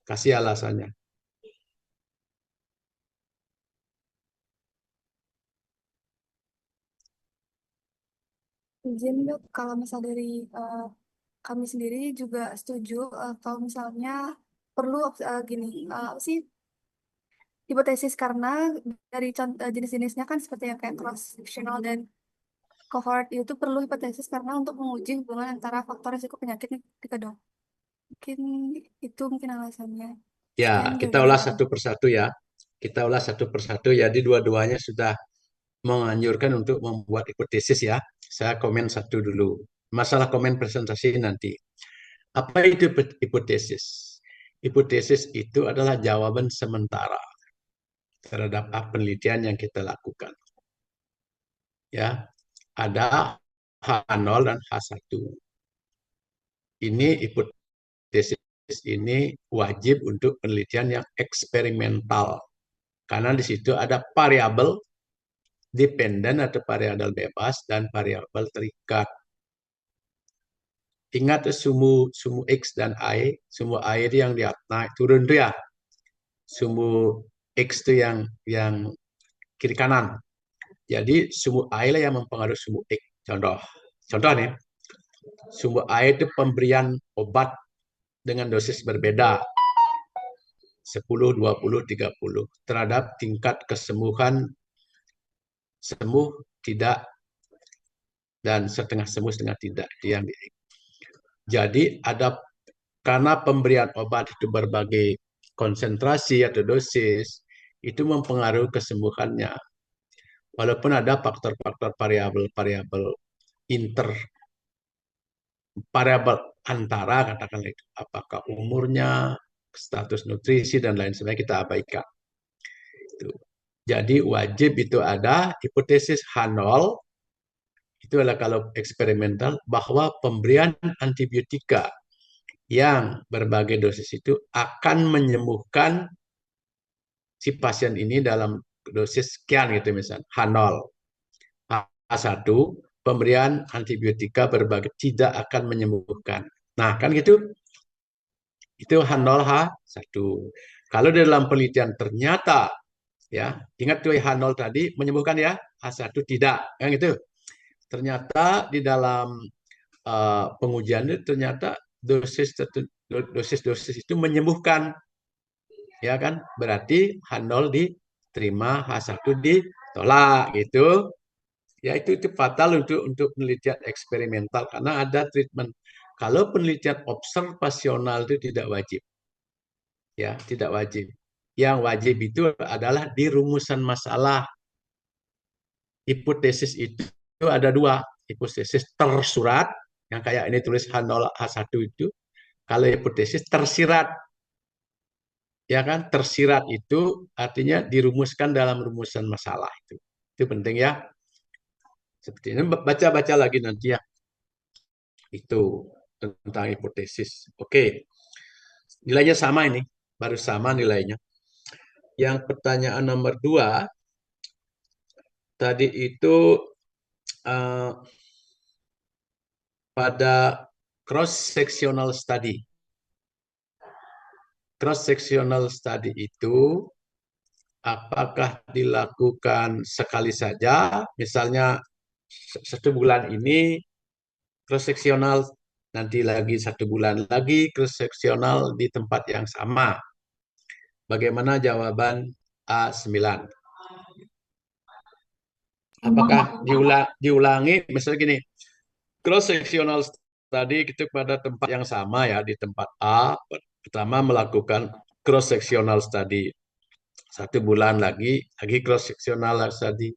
Kasih alasannya. Izin dok, kalau misal dari kami sendiri juga setuju kalau misalnya perlu gini, apa sih hipotesis karena dari jenis-jenisnya kan seperti yang kayak cross sectional dan cohort itu perlu hipotesis karena untuk menguji hubungan antara faktor risiko penyakit nih ketika dok. Mungkin itu mungkin alasannya. Ya, Sekian kita jawaban ulas saya. satu persatu ya. Kita ulas satu persatu. Jadi dua-duanya sudah menganjurkan untuk membuat hipotesis ya. Saya komen satu dulu. Masalah komen presentasi nanti. Apa itu hipotesis? Hipotesis itu adalah jawaban sementara terhadap penelitian yang kita lakukan. Ya, ada H0 dan H1. Ini hipotesis ini wajib untuk penelitian yang eksperimental. Karena di situ ada variabel dependen atau variabel bebas dan variabel terikat. Ingat sumu X dan Y, sumu Y itu yang di naik turun itu ya. Sumu X itu yang kiri kanan. Jadi sumu Y lah yang mempengaruhi sumu X. Contoh nih, sumu Y itu pemberian obat dengan dosis berbeda. 10, 20, 30 terhadap tingkat kesembuhan sembuh, tidak, dan setengah sembuh, setengah tidak. Jadi ada karena pemberian obat itu berbagai konsentrasi atau dosis, itu mempengaruhi kesembuhannya. Walaupun ada faktor-faktor variabel inter variabel antara katakanlah itu apakah umurnya, status nutrisi dan lain sebagainya kita abaikan. Itu. Jadi wajib itu ada hipotesis H0 itu adalah kalau eksperimental bahwa pemberian antibiotika yang berbagai dosis itu akan menyembuhkan si pasien ini dalam dosis sekian gitu misalnya H0. H1 pemberian antibiotika berbagai tidak akan menyembuhkan. Nah, kan gitu. Itu H0 H1. Kalau di dalam penelitian ternyata ya, ingat tuh H0 tadi menyembuhkan ya, H1 tidak, yang itu. Ternyata di dalam pengujian itu ternyata dosis itu menyembuhkan, ya kan? Berarti H0 diterima, H1 ditolak gitu. Ya itu fatal untuk penelitian eksperimental karena ada treatment. Kalau penelitian observasional itu tidak wajib, ya tidak wajib. Yang wajib itu adalah di rumusan masalah. Hipotesis itu ada dua, hipotesis tersurat yang kayak ini tulis H0 H1 itu. Kalau hipotesis tersirat, ya kan? Tersirat itu artinya dirumuskan dalam rumusan masalah itu. Itu penting ya. Seperti ini baca-baca lagi nanti ya. Itu tentang hipotesis. Oke. Nilainya sama ini, baru sama nilainya. Yang pertanyaan nomor 2 tadi itu uh, pada cross sectional study. Cross sectional study itu apakah dilakukan sekali saja, misalnya 1 bulan ini cross sectional, nanti lagi 1 bulan lagi cross sectional di tempat yang sama. Bagaimana jawaban A9? Apakah diulangi, misalnya gini, cross sectional study itu pada tempat yang sama ya, di tempat A, pertama melakukan cross sectional study 1 bulan lagi cross sectional study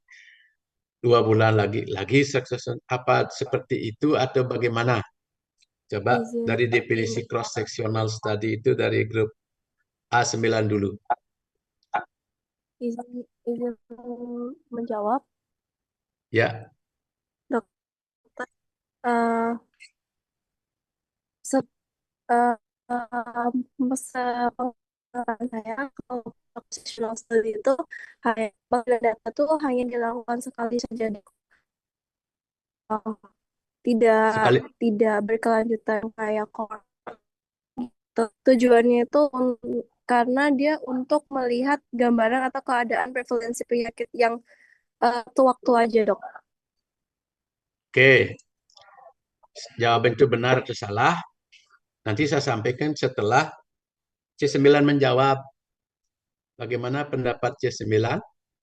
2 bulan lagi sectional, apa seperti itu atau bagaimana? Coba Izin, dari definisi cross sectional study itu dari grup A9 dulu. izin menjawab, Ya, dokter. Eh, se- eh, pengalaman saya kalau professional study itu hanya pengambilan data tuh hanya dilakukan sekali saja, Dok. Tidak sekali. tidak berkelanjutan kayak core. Tujuannya itu karena dia untuk melihat gambaran atau keadaan prevalensi penyakit yang waktu aja, Dok. Oke, jawaban itu benar atau salah, nanti saya sampaikan setelah C9 menjawab. Bagaimana pendapat C9?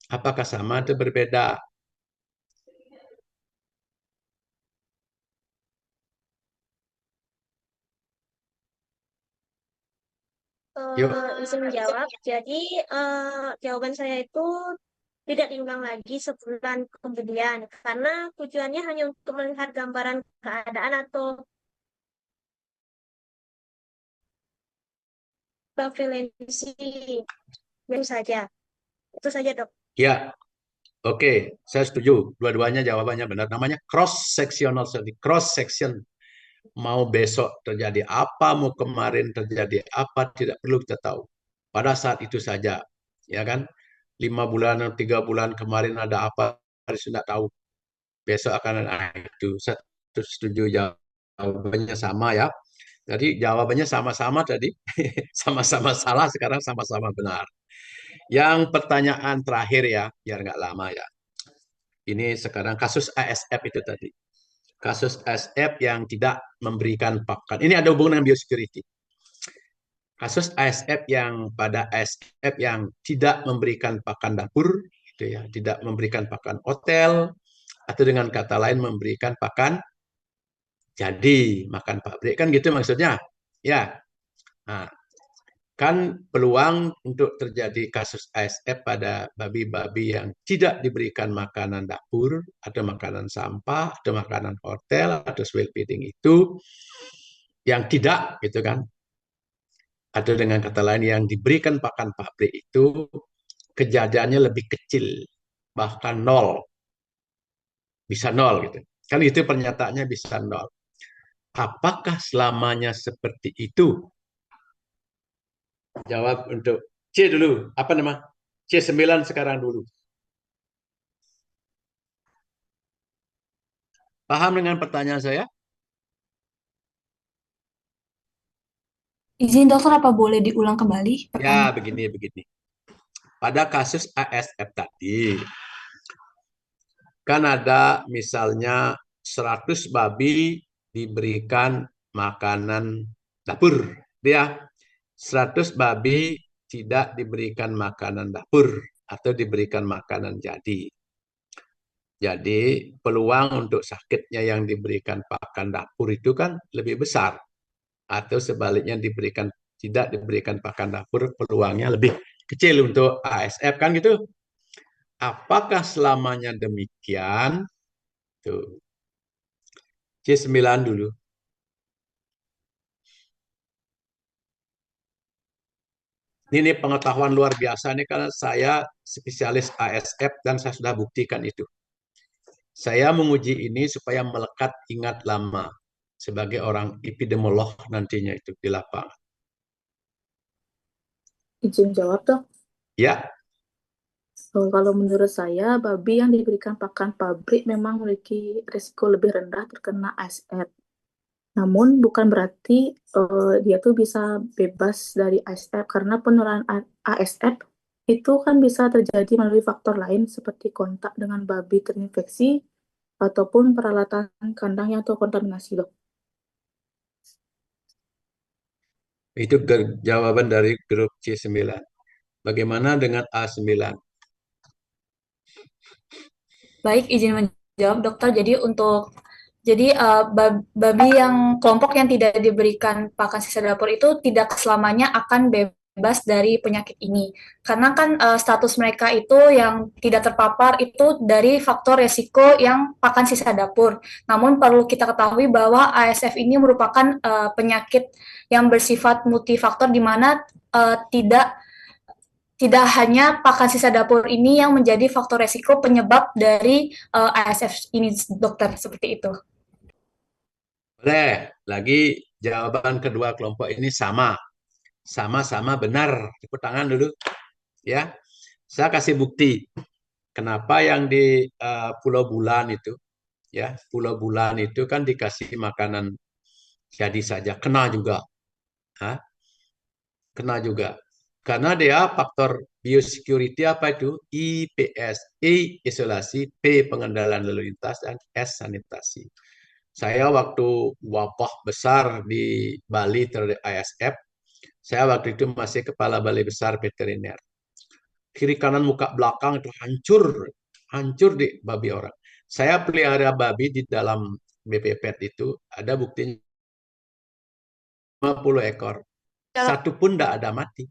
Apakah sama atau berbeda? Yuk. Izin menjawab. Jadi jawaban saya itu tidak diulang lagi sebulan kemudian karena tujuannya hanya untuk melihat gambaran keadaan atau prevalensi itu saja. Itu saja, Dok. Ya, oke, saya setuju. Dua-duanya jawabannya benar. Namanya cross sectional study, cross section. Mau besok terjadi apa, mau kemarin terjadi apa, tidak perlu kita tahu. Pada saat itu saja, ya kan? 5 bulan atau 3 bulan kemarin ada apa, harus tidak tahu. Besok akan ada itu. Saya setuju jawabannya sama ya. Jadi jawabannya sama-sama tadi, sama-sama salah, sekarang sama-sama benar. Yang pertanyaan terakhir ya, biar nggak lama ya. Ini sekarang kasus ASF itu tadi. Kasus ASF yang tidak memberikan pakan. Ini ada hubungan dengan biosecurity. Kasus ASF yang pada ASF yang tidak memberikan pakan dapur, gitu ya, tidak memberikan pakan hotel, atau dengan kata lain memberikan pakan jadi, makan pabrik kan gitu maksudnya. Ya, nah, kan peluang untuk terjadi kasus ASF pada babi-babi yang tidak diberikan makanan dapur, atau makanan sampah, atau makanan hotel, atau swell feeding itu, yang tidak, gitu kan, atau dengan kata lain yang diberikan pakan pabrik itu, kejadiannya lebih kecil, bahkan nol, bisa nol gitu. Kan itu pernyataannya bisa nol. Apakah selamanya seperti itu? Jawab untuk C dulu. Apa nama? C9 sekarang dulu. Paham dengan pertanyaan saya? Izin dokter, apa boleh diulang kembali Ya, pertanyaan? begini. Pada kasus ASF tadi, kan ada misalnya 100 babi diberikan makanan dapur. Dia 100 babi tidak diberikan makanan dapur atau diberikan makanan jadi. Jadi peluang untuk sakitnya yang diberikan pakan dapur itu kan lebih besar. Atau sebaliknya tidak diberikan pakan dapur, peluangnya lebih kecil untuk ASF kan gitu. Apakah selamanya demikian? Tuh. C9 dulu. Ini pengetahuan luar biasa nih karena saya spesialis ASF dan saya sudah buktikan itu. Saya menguji ini supaya melekat ingat lama sebagai orang epidemiolog nantinya itu di lapangan. Izin jawab dong. Ya, Kalau menurut saya, babi yang diberikan pakan pabrik memang memiliki risiko lebih rendah terkena ASF. Namun bukan berarti dia tuh bisa bebas dari ASF karena penularan ASF itu kan bisa terjadi melalui faktor lain seperti kontak dengan babi terinfeksi ataupun peralatan kandang yang terkontaminasi, dok. itu jawaban dari grup C9. Bagaimana dengan A9? Baik, izin menjawab dokter. Babi yang kelompok yang tidak diberikan pakan sisa dapur itu tidak selamanya akan bebas dari penyakit ini. Karena kan status mereka itu yang tidak terpapar itu dari faktor resiko yang pakan sisa dapur. Namun perlu kita ketahui bahwa ASF ini merupakan penyakit yang bersifat multifaktor di mana tidak hanya pakan sisa dapur ini yang menjadi faktor resiko penyebab dari ASF ini, dokter, seperti itu. Boleh, lagi jawaban kedua kelompok ini sama. Sama-sama benar. Tepuk tangan dulu. Ya, saya kasih bukti. Kenapa yang di Pulau Bulan itu, ya, Pulau Bulan itu kan dikasih makanan jadi saja. Kena juga. Hah? Kena juga. Karena dia faktor biosecurity apa itu? IPS. I, isolasi. P, pengendalian lalu lintas. Dan S, sanitasi. Saya waktu wabah besar di Bali terhadap ASF, saya waktu itu masih kepala Balai Besar Veteriner. Kiri kanan muka belakang itu hancur, hancur di babi orang. Saya pelihara babi di dalam BPPET itu ada buktinya 50 ekor. Satu pun tidak ada mati.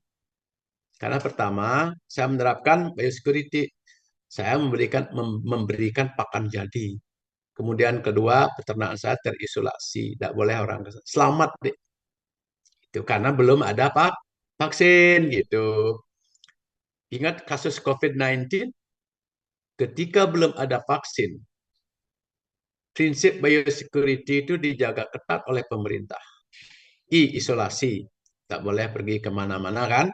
Karena pertama, saya menerapkan biosecurity. Saya memberikan pakan jadi. Kemudian kedua, peternakan saya terisolasi. Tidak boleh orang selamat deh. Itu karena belum ada vaksin gitu. Ingat kasus COVID-19, ketika belum ada vaksin, prinsip biosecurity itu dijaga ketat oleh pemerintah. Isolasi, tak boleh pergi kemana-mana kan.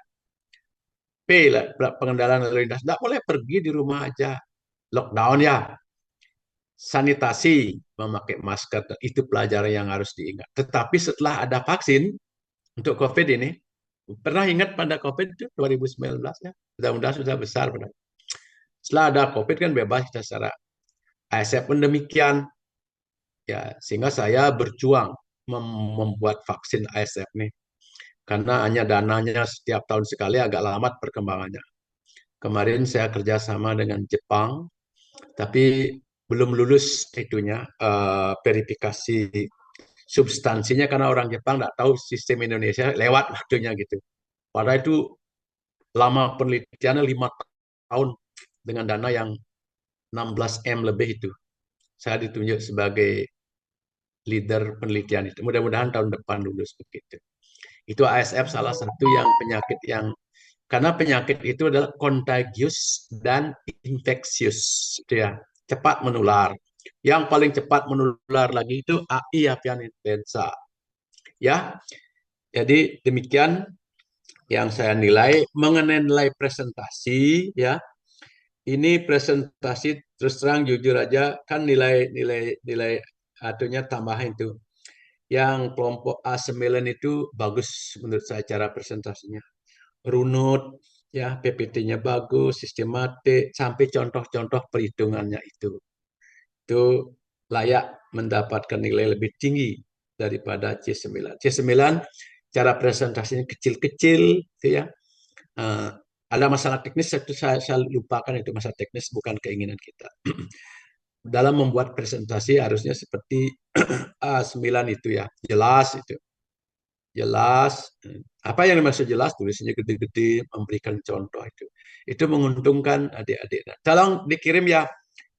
P, pengendalian lalu lintas, tak boleh pergi di rumah aja. Lockdown ya. Sanitasi, memakai masker, itu pelajaran yang harus diingat. Tetapi setelah ada vaksin untuk COVID ini, pernah ingat pada COVID itu 2019 ya, mudah-mudahan sudah besar. Setelah ada COVID kan bebas kita secara ASF pun demikian. Ya, sehingga saya berjuang membuat vaksin ASF nih. Karena hanya dananya setiap tahun sekali agak lambat perkembangannya. Kemarin saya kerjasama dengan Jepang, tapi belum lulus itunya verifikasi substansinya karena orang Jepang tidak tahu sistem Indonesia lewat waktunya gitu. Padahal itu lama penelitiannya 5 tahun dengan dana yang 16 M lebih itu. Saya ditunjuk sebagai leader penelitian itu. Mudah-mudahan tahun depan lulus begitu. Itu ASF salah satu yang penyakit yang karena penyakit itu adalah contagious dan infectious, itu ya, cepat menular. Yang paling cepat menular lagi itu AI, avian influenza. Ya, jadi demikian yang saya nilai mengenai nilai presentasi ya. Ini presentasi terus terang jujur aja kan nilai atunya tambahan itu. Yang kelompok A9 itu bagus menurut saya cara presentasinya. Runut, ya PPT-nya bagus, sistematik, sampai contoh-contoh perhitungannya itu. Itu layak mendapatkan nilai lebih tinggi daripada C9. C9 cara presentasinya kecil-kecil, gitu ya. Ada masalah teknis, itu saya lupakan itu masalah teknis, bukan keinginan kita. Dalam membuat presentasi harusnya seperti A9 itu ya, jelas itu. Jelas, apa yang dimaksud jelas, tulisnya gede-gede, memberikan contoh itu. Itu menguntungkan adik-adik. Nah, tolong dikirim ya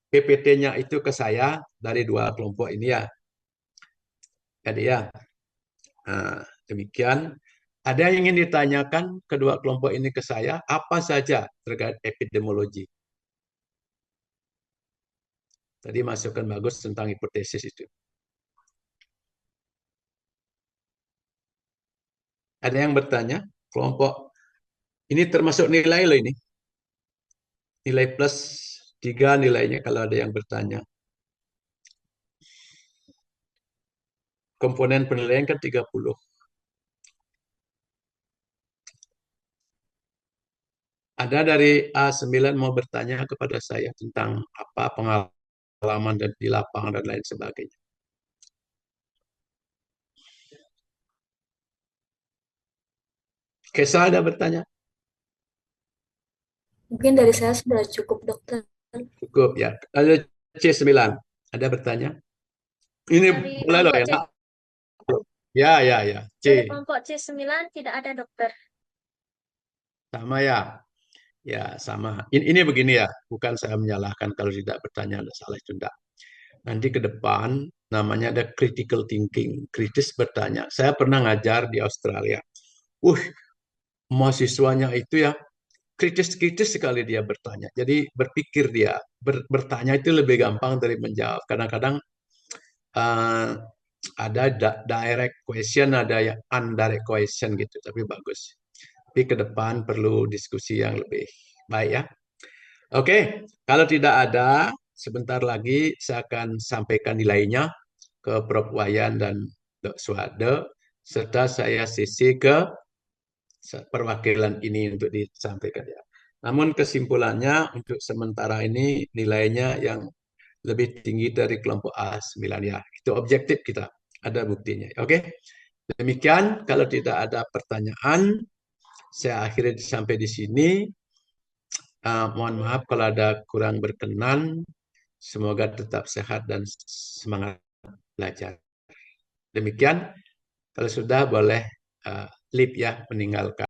PPT-nya itu ke saya dari dua kelompok ini ya. Jadi ya, nah, demikian. Ada yang ingin ditanyakan kedua kelompok ini ke saya, apa saja terkait epidemiologi? Tadi masukan bagus tentang hipotesis itu. Ada yang bertanya? Kelompok ini termasuk nilai loh ini. Nilai plus 3 nilainya kalau ada yang bertanya. Komponen penilaian kan 30. Ada dari A9 mau bertanya kepada saya tentang apa pengalaman dan di lapangan dan lain sebagainya. Kesa ada bertanya? Mungkin dari saya sudah cukup, dokter. Cukup ya. Ada C9. Ada bertanya? Ini Dari boleh loh kelompok ya. C, Ya, ya, ya. dari C. kelompok C9 tidak ada dokter. Sama ya. Ya, sama. Ini begini ya. Bukan saya menyalahkan kalau tidak bertanya, ada salah itu enggak. Nanti ke depan namanya ada critical thinking. Kritis bertanya. Saya pernah ngajar di Australia. Mahasiswanya itu ya kritis-kritis sekali dia bertanya. Jadi berpikir dia. Bertanya itu lebih gampang dari menjawab. Kadang-kadang uh, ada direct question, ada yang indirect question gitu. Tapi bagus. Tapi ke depan perlu diskusi yang lebih baik ya. Oke, kalau tidak ada, sebentar lagi saya akan sampaikan nilainya ke Prof. Wayan dan Dr. Suhade, serta saya sisi ke perwakilan ini untuk disampaikan ya. Namun kesimpulannya untuk sementara ini nilainya yang lebih tinggi dari kelompok A 9 ya. Itu objektif kita, ada buktinya. Oke. Demikian, kalau tidak ada pertanyaan, saya akhiri sampai di sini. Mohon maaf kalau ada kurang berkenan. Semoga tetap sehat dan semangat belajar. Demikian, kalau sudah boleh leave ya, meninggalkan.